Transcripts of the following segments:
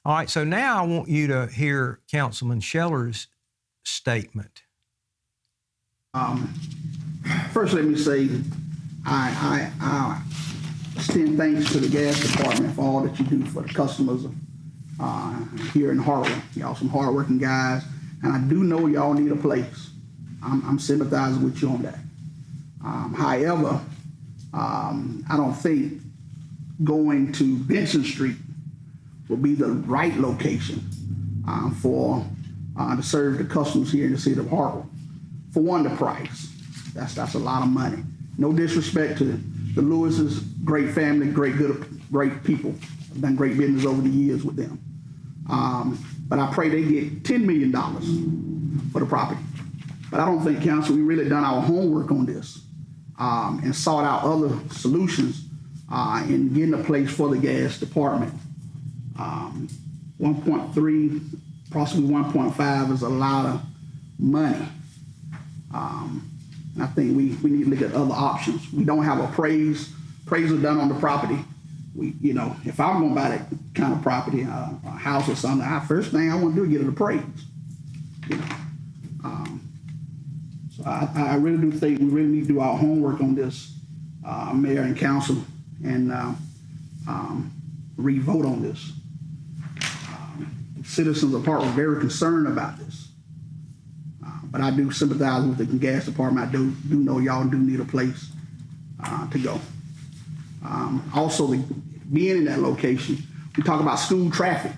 All right, so now I want you to hear Councilman Scheller's statement. First, let me say I extend thanks to the gas department for all that you do for the customers here in Hartwell. Y'all some hardworking guys, and I do know y'all need a place. I'm sympathizing with you on that. However, I don't think going to Benson Street will be the right location for to serve the customers here in the city of Hartwell. For one, the price. That's a lot of money. No disrespect to the Lewises, great family, great people. I've done great business over the years with them. But I pray they get $10 million for the property. But I don't think, council, we really done our homework on this and sought out other solutions in getting a place for the gas department. 1.3, possibly 1.5 is a lot of money. I think we need to look at other options. We don't have appraisal done on the property. If I'm going to buy that kind of property, a house or something, the first thing I want to do is get it appraised. So I really do think we really need to do our homework on this, mayor and council, and re-vote on this. Citizens of Hartwell are very concerned about this. But I do sympathize with the gas department. I do know y'all do need a place to go. Also, being in that location, we talk about school traffic,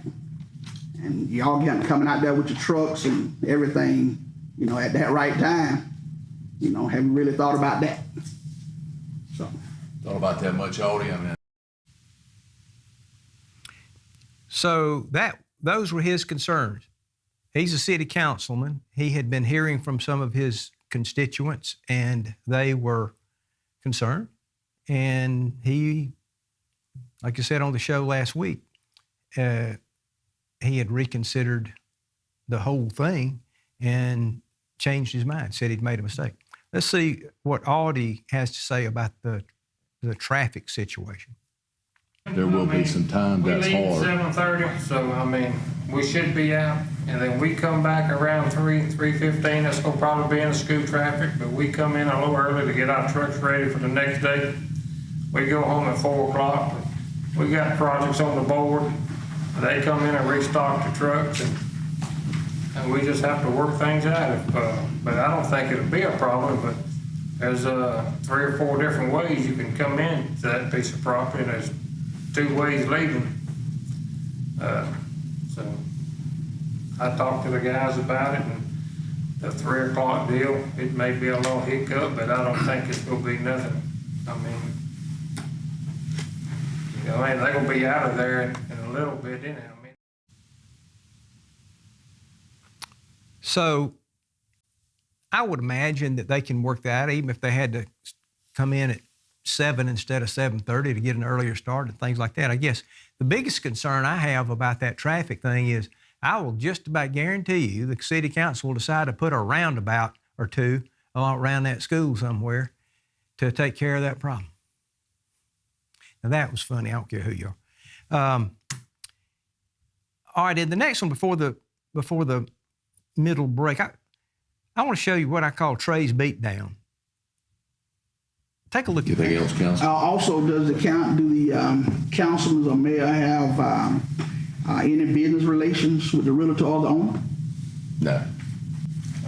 and y'all coming out there with your trucks and everything, at that right time. Have you really thought about that? So. Thought about that much, Aldi? I mean. So those were his concerns. He's a city councilman. He had been hearing from some of his constituents, and they were concerned. And he, like I said on the show last week, he had reconsidered the whole thing and changed his mind, said he'd made a mistake. Let's see what Aldi has to say about the traffic situation. There will be some time that's hard. We leave at 7:30, so we should be out, and then we come back around 3:15. That's gonna probably be in the school traffic, but we come in a little early to get our trucks ready for the next day. We go home at 4 o'clock. We got projects on the board. They come in and restock the trucks, and we just have to work things out. But I don't think it'll be a problem. But there's 3 or 4 different ways you can come in to that piece of property, and there's 2 ways leaving. So I talked to the guys about it, and the 3 o'clock deal, it may be a little hiccup, but I don't think it's gonna be nothing. They're gonna be out of there in a little bit anyhow. So I would imagine that they can work that out, even if they had to come in at 7 instead of 7:30 to get an earlier start and things like that. I guess the biggest concern I have about that traffic thing is I will just about guarantee you the city council will decide to put a roundabout or 2 around that school somewhere to take care of that problem. Now that was funny. I don't care who you are. All right, and the next one before the middle break, I want to show you what I call Trey's beatdown. Take a look at that. Anything else, Council? Also, do the councilmen or mayor have any business relations with the realtor or the owner? No,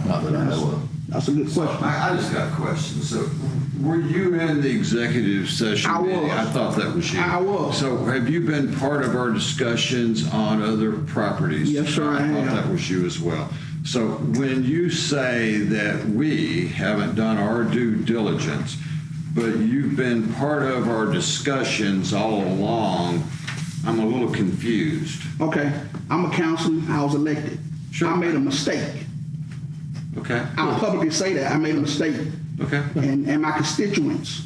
not that I know of. That's a good question. I just got a question. So, were you in the executive session? I was. meeting? I thought that was you. I was. So, have you been part of our discussions on other properties? Yes, sir, I have. thought that was you as well. So, when you say that we haven't done our due diligence, but you've been part of our discussions all along, I'm a little confused. Okay, I'm a councilman. I was elected. Sure. I made a mistake. Okay. I'll publicly say that. I made a mistake. Okay. And my constituents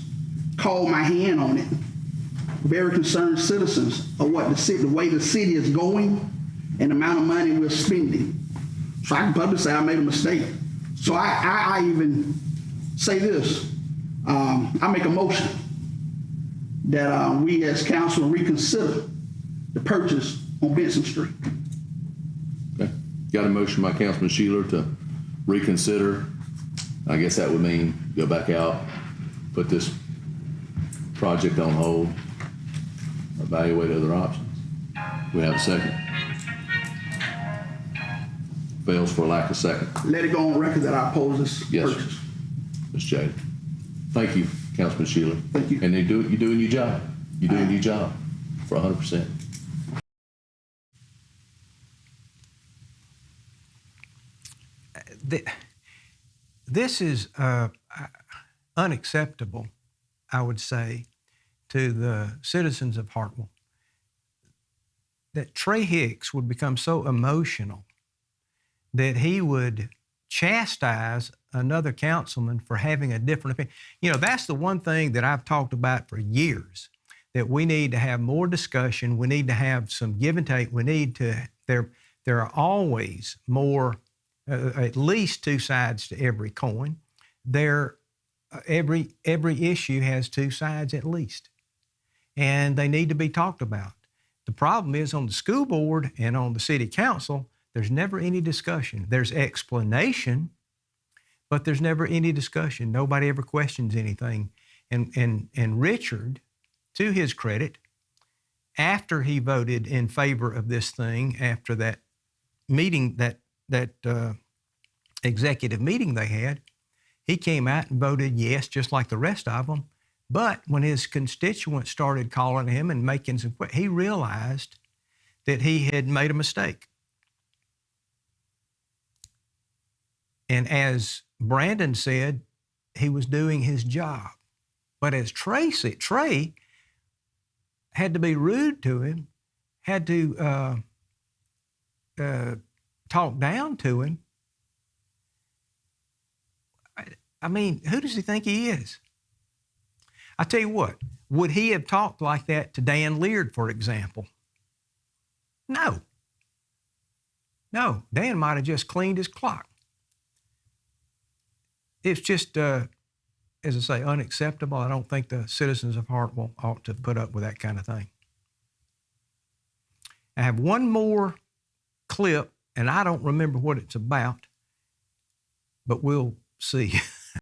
called my hand on it. Very concerned citizens of what the way the city is going and the amount of money we're spending. So I can publicly say I made a mistake. So I even say this. I make a motion that we as council reconsider the purchase on Benson Street. Okay. Got a motion by Councilman Sheeler to reconsider. I guess that would mean go back out, put this project on hold, evaluate other options. We have a second. Fails for lack of second. Let it go on record that I oppose this Yes, sir. purchase. Ms. Jada. Thank you, Councilman Sheeler. Thank you. And you're doing your job. You're doing your job for 100%. This is unacceptable, I would say, to the citizens of Hartwell, that Trey Hicks would become so emotional that he would chastise another councilman for having a different opinion. You know, that's the one thing that I've talked about for years, that we need to have more discussion. We need to have some give and take. We need to, there are always more, at least two sides to every coin. Every issue has two sides at least, and they need to be talked about. The problem is on the school board and on the city council, there's never any discussion. There's explanation, but there's never any discussion. Nobody ever questions anything. And Richard, to his credit, after he voted in favor of this thing, after that meeting, that executive meeting they had, he came out and voted yes, just like the rest of them. But when his constituents started calling him and making some questions, he realized that he had made a mistake. And as Brandon said, he was doing his job. But as Trey said, Trey had to be rude to him, had to talk down to him. I mean, who does he think he is? I tell you what, would he have talked like that to Dan Leard, for example? No. No, Dan might have just cleaned his clock. It's just, as I say, unacceptable. I don't think the citizens of Hartwell ought to put up with that kind of thing. I have one more clip, and I don't remember what it's about, but we'll see.